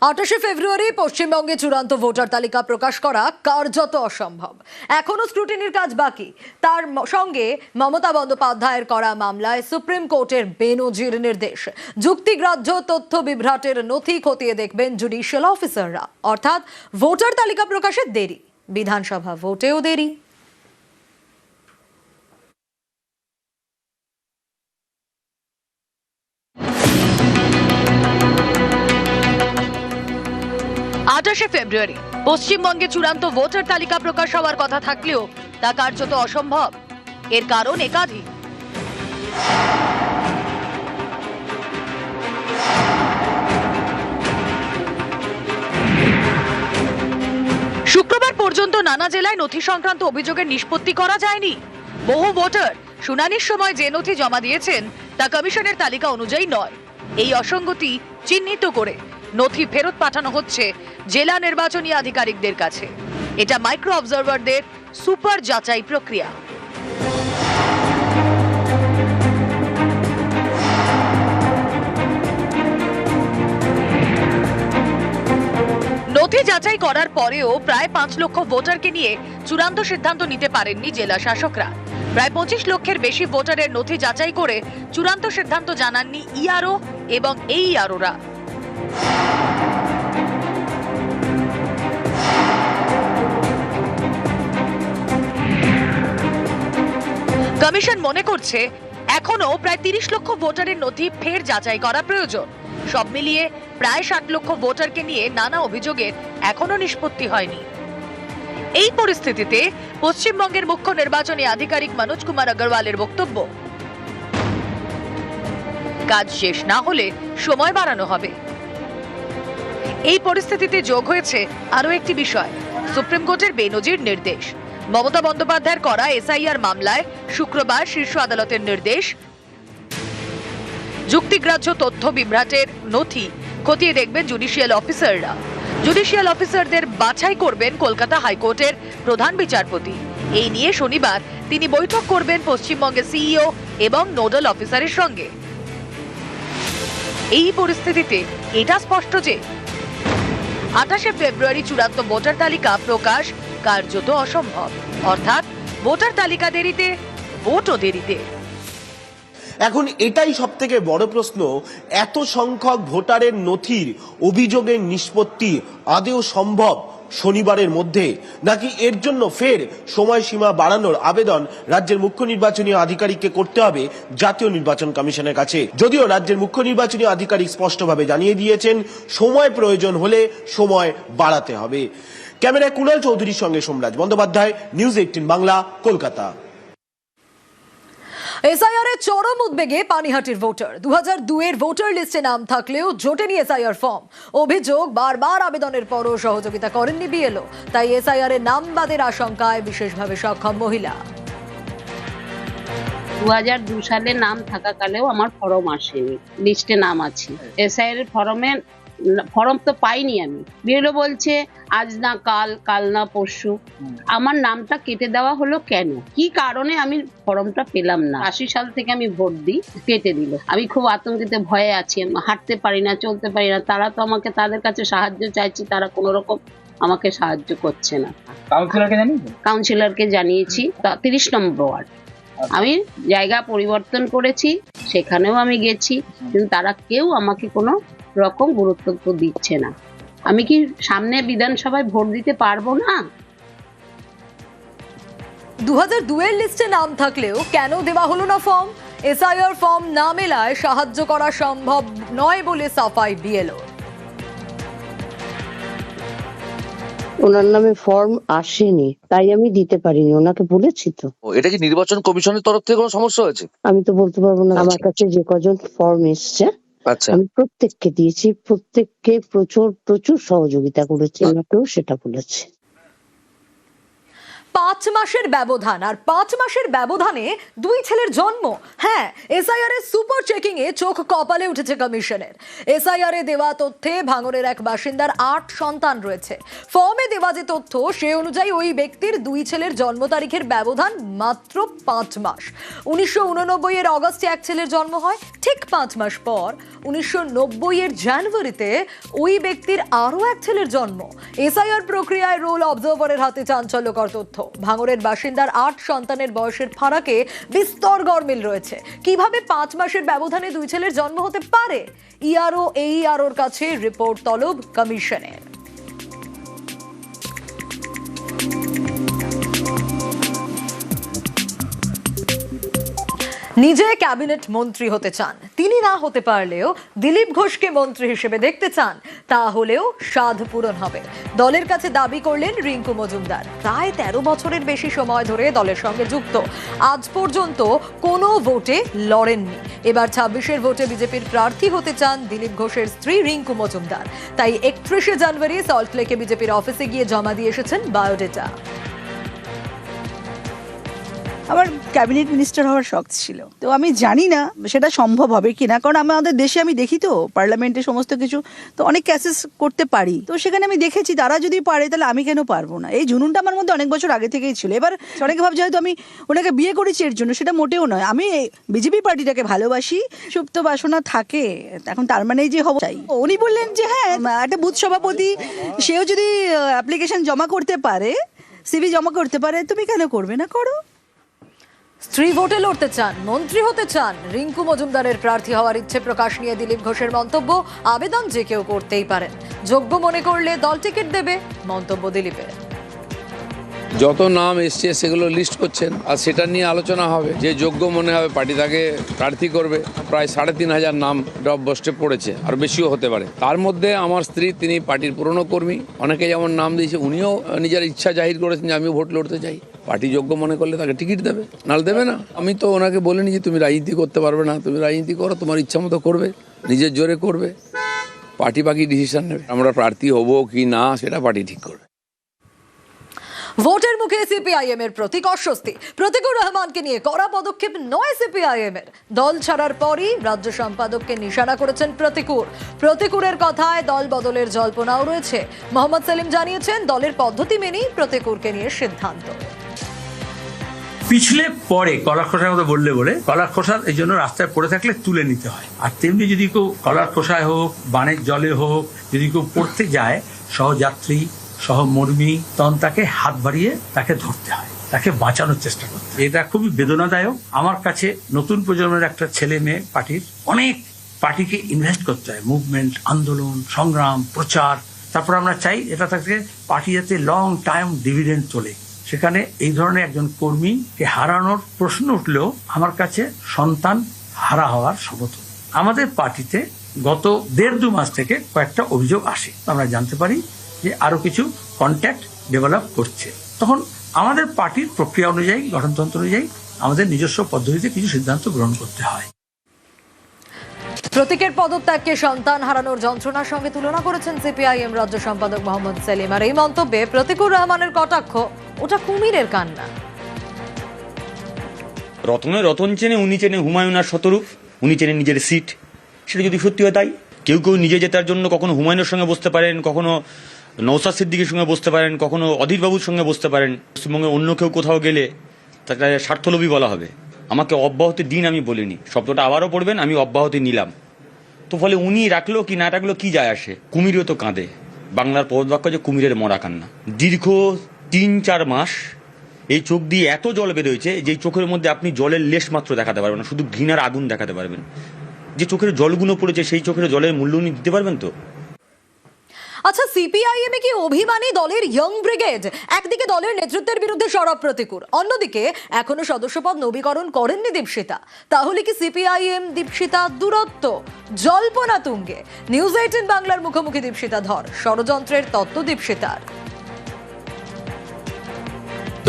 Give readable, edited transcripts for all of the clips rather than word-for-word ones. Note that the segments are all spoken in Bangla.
28 ফেব্রুয়ারি পশ্চিমবঙ্গে চূড়ান্ত ভোটার তালিকা প্রকাশ করা কার্যত অসম্ভব। এখনো স্ক্রুটিনির কাজ বাকি। তার সঙ্গে মমতা বন্দ্যোপাধ্যায়ের করা মামলায় সুপ্রিম কোর্টের বেনজির নির্দেশ। যুক্তিগ্রাহ্য তথ্য বিভ্রাটের নথি খতিয়ে দেখবেন জুডিশিয়াল অফিসাররা। অর্থাৎ ভোটার তালিকা প্রকাশের দেরি, বিধানসভা ভোটেও দেরি। ফেব্রুয়ারি পশ্চিমবঙ্গে চূড়ান্ত ভোটার তালিকা প্রকাশ হওয়ার কথা থাকলেও তা কার্যত অসম্ভব। এর কারণ একাধিক। শুক্রবার পর্যন্ত নানা জেলায় নথি সংক্রান্ত অভিযোগের নিষ্পত্তি করা যায়নি। বহু ভোটার শুনানির সময় যে নথি জমা দিয়েছেন তা কমিশনের তালিকা অনুযায়ী নয়। এই অসঙ্গতি চিহ্নিত করে নথি ফেরত পাঠানো হচ্ছে জেলা নির্বাচনী আধিকারিকদের কাছে। এটা মাইক্রো অবজারভারদের সুপার যাচাই প্রক্রিয়া। নথি যাচাই করার পরেও প্রায় 5 লক্ষ ভোটারকে নিয়ে চূড়ান্ত সিদ্ধান্ত নিতে পারেননি জেলা শাসকরা। প্রায় 25 লক্ষের বেশি ভোটারের নথি যাচাই করে চূড়ান্ত সিদ্ধান্ত জানাননি ইআরও এবং এইআরওরা। কমিশন মনে করছে এখনো প্রায় 30 লক্ষ ভোটারের নথি ফের যাচাই করা প্রয়োজন। সব মিলিয়ে প্রায় 60 লক্ষ ভোটারকে নিয়ে নানা অভিযোগের এখনো নিষ্পত্তি হয়নি। এই পরিস্থিতিতে পশ্চিমবঙ্গের মুখ্য নির্বাচনী আধিকারিক মনোজ কুমার আগরওয়ালের বক্তব্য, কাজ শেষ না হলে সময় বাড়ানো হবে। এই পরিস্থিতিতে যোগ হয়েছে আরো একটি বিষয়, সুপ্রিম কোর্টের বেনজির নির্দেশ। মমতা বন্দ্যোপাধ্যায়ের করা এসআইআর মামলায় শুক্রবার শীর্ষ আদালতের নির্দেশ, যুক্তিগ্রাহ্য তথ্য বিভ্রাটের নথি খতিয়ে দেখবেন জুডিশিয়াল অফিসাররা। জুডিশিয়াল অফিসারদের বাছাই করবেন কলকাতা হাইকোর্টের প্রধান বিচারপতি। এই নিয়ে শনিবার তিনি বৈঠক করবেন পশ্চিমবঙ্গের সিইও এবং নোডাল অফিসারের সঙ্গে। এই পরিস্থিতিতে এটা স্পষ্ট যে 28 ফেব্রুয়ারি চূড়ান্ত ভোটার তালিকা প্রকাশ কার্যত অসম্ভব। অর্থাৎ ভোটার তালিকা দেরিতে, ভোটও দেরিতে। এখন এটাই সবথেকে বড় প্রশ্ন, এত সংখ্যক ভোটারের নথির অভিযোগের নিষ্পত্তি আদৌ সম্ভব শনিবারের মধ্যে, নাকি এর জন্য ফের সময়সীমা বাড়ানোর আবেদন রাজ্যের মুখ্য নির্বাচনী আধিকারিককে করতে হবে জাতীয় নির্বাচন কমিশনের কাছে? যদিও রাজ্যের মুখ্য নির্বাচনী আধিকারিক স্পষ্টভাবে জানিয়ে দিয়েছেন সময় প্রয়োজন হলে সময় বাড়াতে হবে। ক্যামেরায় কুণাল চৌধুরীর সঙ্গে সোমরাজ বন্দ্যোপাধ্যায়, নিউজ 18 বাংলা, কলকাতা। এসআইআর এর চরম উদ্বেগে পানিহাটির ভোটার। 2002 এর ভোটার লিস্টে নাম থাকলেও জোটেনি এসআইআর ফর্ম। অভিযোগ, বারবার আবেদনের পরও সহযোগিতা করেননি বিএলও। তাই এসআইআর এর নাম বাদের আশঙ্কায় বিশেষভাবে সক্ষম মহিলা। 2002 সালে নাম থাকাকালেও আমার ফর্ম আসেনি, লিস্টে নাম আছে। এসআইআর এর ফর্ম তো পাইনি আমি। বিএলও বলছে আজ না কাল, কাল না পরশু। আমার নামটা কেটে দেওয়া হলো কেন, কি কারণে আমি ফর্মটা পেলাম না? 80 সাল থেকে আমি ভোট দিই, কেটে দিল। আমি খুব আতঙ্কিত, ভয়ে আছি, হাঁটতে পারি না, চলতে পারি না। তারা তো আমাকে, তাদের কাছে সাহায্য চাইছি, তারা কোনো রকম আমাকে সাহায্য করছে না। কাউন্সিলরকে জানিয়েছি, 30 নম্বর ওয়ার্ড। আমি জায়গা পরিবর্তন করেছি, সেখানেও আমি গেছি, কিন্তু তারা কেউ আমাকে কোনো রকম গুরুত্ব দিচ্ছে না। আমি কি সামনে বিধানসভায় ভোট দিতে পারবো না? 2002 এর লিস্টে নাম থাকলেও কেন দেওয়া হলো না ফর্ম? এসআইআর ফর্ম না মেলায় সাহায্য করা সম্ভব নয় বলে সাফাই বিএলও। ওনার নামে ফর্ম আসেনি, তাই আমি দিতে পারিনি, ওনাকে বলেছি তো। এটা কি নির্বাচন কমিশনের তরফ থেকে কোনো সমস্যা হয়েছে? আমি তো বলতে পারবো না। আমার কাছে যে কজন ফর্ম এসছে আমি প্রত্যেককে দিয়েছি, প্রত্যেককে প্রচুর প্রচুর সহযোগিতা করেছি, আমাকেও সেটা বলেছে। 5 মাসের ব্যবধান, আর 5 মাসের ব্যবধানে 2 ছেলের জন্ম। হ্যাঁ, এসআইআর এর সুপার চেকিং এ চোখ কপালে উঠেছে কমিশনের। এসআইআর এ দেওয়া তথ্যে ভাঙড়ের এক বাসিন্দার 8 সন্তান রয়েছে। ফর্মে দেওয়া যে তথ্য সে অনুযায়ী ওই ব্যক্তির 2 ছেলের জন্ম তারিখের ব্যবধান মাত্র 5 মাস। 1989 এর অগস্টে এক ছেলের জন্ম হয়, ঠিক 5 মাস পর 1990 এর জানুয়ারিতে ওই ব্যক্তির আরো এক ছেলের জন্ম। এসআইআর প্রক্রিয়ায় রোল অবজারভারের হাতে চাঞ্চল্যকর তথ্য। ভাঙড়ের বাসিন্দার 8 সন্তানের বয়সের ফারাকে বিস্তর গরমিল রয়েছে। কিভাবে 5 মাসের ব্যবধানে 2 ছেলের জন্ম হতে পারে? ইআরও এইআরওর কাছে রিপোর্ট তলব কমিশনের। নিজে ক্যাবিনেট মন্ত্রী হতে চান, তিনি না হতে পারলেও দিলীপ ঘোষকে মন্ত্রী হিসেবে দেখতে চান, তাহলেও সাধ পূরণ হবে। দলের কাছে দাবি করলেন রিঙ্কু মজুমদার। প্রায় 13 বছরের বেশি সময় ধরে দলের সঙ্গে যুক্ত, আজ পর্যন্ত কোনো ভোটে লড়েননি। এবার 26-এর ভোটে বিজেপির প্রার্থী হতে চান দিলীপ ঘোষের স্ত্রী রিঙ্কু মজুমদার। তাই 31শে জানুয়ারি সল্টলেকে বিজেপির অফিসে গিয়ে জমা দিয়ে এসেছেন বায়োডেটা। আমার ক্যাবিনেট মিনিস্টার হওয়ার শখ ছিল, তো আমি জানি না সেটা সম্ভব হবে কিনা, কারণ আমাদের দেশে আমি দেখি তো পার্লামেন্টে সমস্ত কিছু তো অনেক ক্যাসেস করতে পারি, তো সেখানে আমি দেখেছি তারা যদি পারে তাহলে আমি কেন পারবো না। এই জুনুনটা আমার মধ্যে অনেক বছর আগে থেকেই ছিল। এবার অনেকে ভাবছে হয়তো আমি ওনাকে বিয়ে করেছি এর জন্য, সেটা মোটেও নয়। আমি বিজেপি পার্টিটাকে ভালোবাসি, সুপ্ত বাসনা থাকে, এখন তার মানেই যে হব চাই। উনি বললেন যে হ্যাঁ, একটা বুথ সভাপতি সেও যদি অ্যাপ্লিকেশন জমা করতে পারে, সিভি জমা করতে পারে, তুমি কেন করবে না, করো। স্ত্রী ভোটে লড়তে চান, মন্ত্রী হতে চান, রিঙ্কু মজুমদারের প্রার্থী হওয়ার ইচ্ছে প্রকাশ নিয়ে দিলীপ ঘোষের মন্তব্য, আবেদন যে কেউ করতেই পারেন, যোগ্য মনে করলে দল টিকিট দেবে, মন্তব্য দিলীপের। যত নাম এসছে সেগুলো লিস্ট করছেন, আর সেটা নিয়ে আলোচনা হবে। যে যোগ্য মনে হবে পার্টি তাকে প্রার্থী করবে। প্রায় 3,500 নাম ড্রপ বস্টে পড়েছে, আর বেশিও হতে পারে। তার মধ্যে আমার স্ত্রী, তিনি পার্টির পুরনো কর্মী, অনেকে যেমন নাম দিয়েছে, উনিও নিজের ইচ্ছা জাহির করেছেন যে আমিও ভোট লড়তে চাই। পার্টি যোগ্য মনে করলে তাকে টিকিট দেবে, নাহলে দেবে না। আমি তো ওনাকে বলিনি যে তুমি রাজনীতি করতে পারবে না, তুমি রাজনীতি করো, তোমার ইচ্ছা মতো করবে, নিজের জোরে করবে। পার্টি বাকি ডিসিশন নেবে। আমরা প্রার্থী হব কি না সেটা পার্টি ঠিক করবে। ভোটের মুখে সিপিআইএম এর প্রতীক অস্বস্তি। প্রতীকুর রহমানকে নিয়ে কড়া পদক্ষেপ নয় সিপিআইএম এর। দল ছাড়ার পরই রাজ্য সম্পাদককে নিশানা করেছেন প্রতীকুর। প্রতীকুরের কথায় দল বদলের জল্পনাও রয়েছে। মোহাম্মদ সেলিম জানিয়েছেন, দলের পদ্ধতি মেনেই প্রতীকুরকে নিয়ে সিদ্ধান্ত। পিছলে পরে কলার খোসার মতো বলে কলার খোসা এই জন্য রাস্তায় পড়ে থাকলে তুলে নিতে হয়। আর তেমনি যদি কেউ কলার খোসায় হোক, বানের জলে হোক, যদি কেউ পড়তে যায়, সহযাত্রী সহমর্মী, তখন তাকে হাত বাড়িয়ে তাকে ধরতে হয়, তাকে বাঁচানোর চেষ্টা করতে হয়। এটা খুবই বেদনাদায়ক। আমার কাছে নতুন প্রজন্মের একটা ছেলে মেয়ে পার্টির, অনেক পার্টিকে ইনভেস্ট করতে হয়, মুভমেন্ট, আন্দোলন, সংগ্রাম, প্রচার। তারপর আমরা চাই এটা থেকে পার্টি যাতে লং টাইম ডিভিডেন্ড তোলে। সেখানে এই ধরনের একজন কর্মীকে হারানোর প্রশ্ন উঠলেও আমার কাছে সন্তান হারা হওয়ার সমতুল্য। আমাদের পার্টিতে গত 1.5-2 মাস থেকে কয়েকটা অভিযোগ আসে, আমরা জানতে পারি যে আরো কিছু কন্ট্যাক্ট ডেভেলপ করছে। তখন আমাদের পার্টির প্রক্রিয়া অনুযায়ী, গঠনতন্ত্র অনুযায়ী আমাদের নিজস্ব পদ্ধতিতে কিছু সিদ্ধান্ত গ্রহণ করতে হয়। প্রতীকের পদত্যাগকে সন্তান হারানোর যন্ত্রণার সঙ্গে তুলনা করেছেন সিপিআইএম রাজ্য সম্পাদক মোহাম্মদ সেলিম। আর এই মন্তব্যে প্রতীকুর রহমানের কটাক্ষ, ওটা কুমিরের কান্না। রতন চেনে, উনি চেনে হুমায়ুন আর শতরূপ, উনি চেনে নিজের সিট। সেটা যদি সত্যি হয় তাই। কেউ কেউ নিজে জেতার জন্য কখনো হুমায়ুনের সঙ্গে বসতে পারেন, কখনো নওশাদ সিদ্দিকীর সঙ্গে বসতে পারেন, কখনো অধীরবাবুর সঙ্গে বসতে পারেন। পশ্চিমবঙ্গে অন্য কেউ কোথাও গেলে তাকে স্বার্থলোভী বলা হবে। আমাকে অব্যাহতি দিন আমি বলিনি, শব্দটা আবারও পড়বেন, আমি অব্যাহতি নিলাম। তো ফলে উনি রাখলো কি না রাখলো কি যায় আসে? কুমিরও তো কাঁদে। বাংলার প্রবাদ যে কুমিরের মরা কান্না। দীর্ঘ 3-4 মাস এই চোখ দিয়ে এত জল বেরোয়েছে যে চোখের মধ্যে আপনি জলের লেশ মাত্র দেখাতে পারবেন না, শুধু ঘৃণার আগুন দেখাতে পারবেন। যে চোখের জলগুলো পড়েছে সেই চোখের জলের মূল্য উনি দিতে পারবেন তো? আচ্ছা, সিপিআইএম এ কি অভিমানী দলের ইয়ং ব্রিগেড? একদিকে দলের নেতৃত্বের বিরুদ্ধে সরব প্রতীকুর, অন্যদিকে এখনো সদস্যপদ নবীকরণ করেননি দীপশিতা। তাহলে কি সিপিআইএম দীপশিতা দূরত্ব? জল্পনা তুঙ্গে। নিউজ 18 বাংলার মুখোমুখি দীপশিতা ধর, ষড়যন্ত্রের তত্ত্ব দীপশিতার।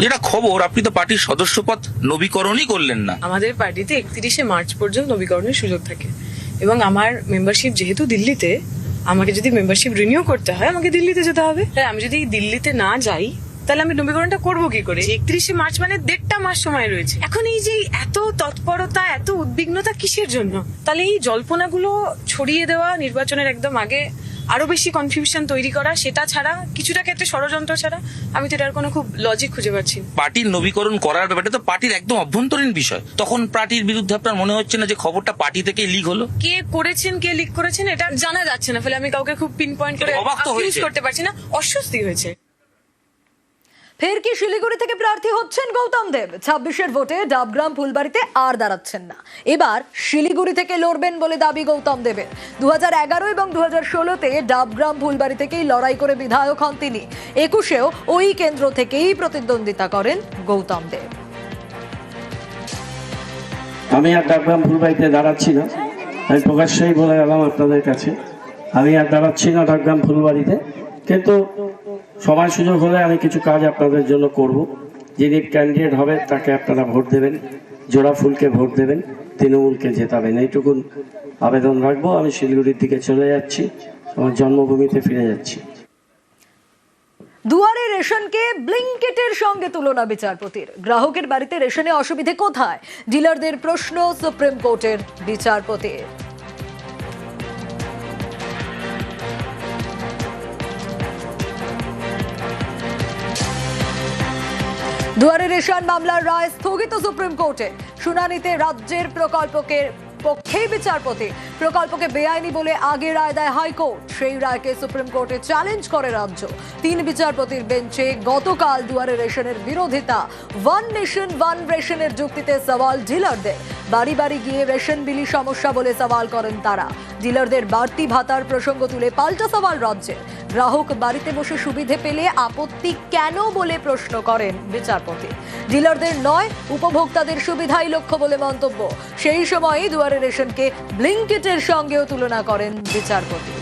যেটা খবর, আপনি তো পার্টির সদস্যপদ নবীকরণই করলেন না। আমাদের পার্টিতে 31শে মার্চ পর্যন্ত নবীকরণের সুযোগ থাকে, এবং আমার মেম্বারশিপ যেহেতু দিল্লিতে, আমাকে যদি মেম্বারশিপ রিনিউ করতে হয় আমাকে দিল্লিতে যেতে হবে। তাই আমি যদি দিল্লিতে না যাই তাহলে আমি নবীকরণটা করবো কি করে? 31শে মার্চ মানে 1.5 মাস সময় রয়েছে। এখন এই যে এত তৎপরতা, এত উদ্বিগ্নতা কিসের জন্য? তাহলে এই জল্পনাগুলো ছড়িয়ে দেওয়া নির্বাচনের একদম আগে, আরো বেশি কনফিউশন তৈরি করা, সেটা ছাড়া কিছুটা ক্ষেত্রে ষড়যন্ত্র ছাড়া আমি তো এটার কোনো খুব লজিক খুঁজে পাচ্ছি না। পার্টির নবীকরণ করার ব্যাপারটা তো পার্টির একদম অভ্যন্তরীণ বিষয়, তখন পার্টির বিরুদ্ধে আপনার মনে হচ্ছে না যে খবরটা পার্টি থেকে লিক হলো? কে করেছেন, কে লিক করেছেন এটা জানা যাচ্ছে না, ফলে আমি কাউকে খুব পিন পয়েন্ট করে অবাক তো accuse হয়েছে। করতে পারছি না। অস্বস্তি হয়েছে। ফের কি শিলিগুড়ি থেকে প্রার্থী হচ্ছেন গৌতম দেব? 26-এর ভোটে ডাবগ্রাম ফুলবাড়িতে আর দাঁড়াচ্ছেন না, এবার শিলিগুড়ি থেকে লড়বেন বলে দাবি গৌতম দেবের। 2011 এবং 2016-তে ডাবগ্রাম ফুলবাড়ি থেকেই লড়াই করে বিধায়ক হন তিনি। 21-এও ওই কেন্দ্র থেকেই প্রতিদ্বন্দ্বিতা করেন গৌতম দেব। আমি আর ডাবগ্রাম ফুলবাড়িতে দাঁড়াচ্ছি না, আমি প্রকাশ্যেই বলে গেলাম আপনাদের কাছে, আমি আর দাঁড়াচ্ছি না ডাবগ্রাম ফুলবাড়িতে। কিন্তু সময় সুযোগ হলে আমি কিছু কাজ আপনাদের জন্য করব। যিনি ক্যান্ডিডেট হবে তাকে আপনারা ভোট দেবেন, জোড়া ফুলকে ভোট দেবেন, তৃণমূলকে জেতাবেন, এইটুকুন আবেদন রাখবো। আমি শিলিগুড়ির দিকে চলে যাচ্ছি, আমার জন্মভূমিতে ফিরে যাচ্ছি। দুয়ারে রেশনকে ব্লিঙ্কেটের সঙ্গে তুলনা বিচারপতির। গ্রাহকের বাড়িতে রেশনে অসুবিধে কোথায়? ডিলারদের প্রশ্ন সুপ্রিম কোর্টের বিচারপতির। দুয়ারে রেশন মামলার রায় স্থগিত সুপ্রিম কোর্টে। শুনানিতে রাজ্যের প্রকল্পকে পক্ষেই বিচারপতি। প্রকল্পকে বেআইনি বলে আগে রায় দেয় হাইকোর্ট, সেই রায়কে সুপ্রিম কোর্টে চ্যালেঞ্জ করে রাজ্য। 3 বিচারপতির বেঞ্চে গতকাল দুয়ারে রেশনের বিরোধিতা। ওয়ান নেশন ওয়ান রেশনের যুক্তিতে সওয়াল ডিলারদের। বাড়ি বাড়ি গিয়ে রেশন বিলি সমস্যা বলে সওয়াল করেন তারা। ডিলারদের বাড়তি ভাতার প্রসঙ্গ তুলে পাল্টা সওয়াল রাজ্যের। গ্রাহক বাড়িতে বসে সুবিধে পেলে আপত্তি কেন বলে প্রশ্ন করেন বিচারপতি। ডিলারদের নয়, উপভোক্তাদের সুবিধাই লক্ষ্য বলে মন্তব্য। সেই সময়ই দুয়ারে রেশনকে ব্লিঙ্কেটের সঙ্গেও তুলনা করেন বিচারপতি।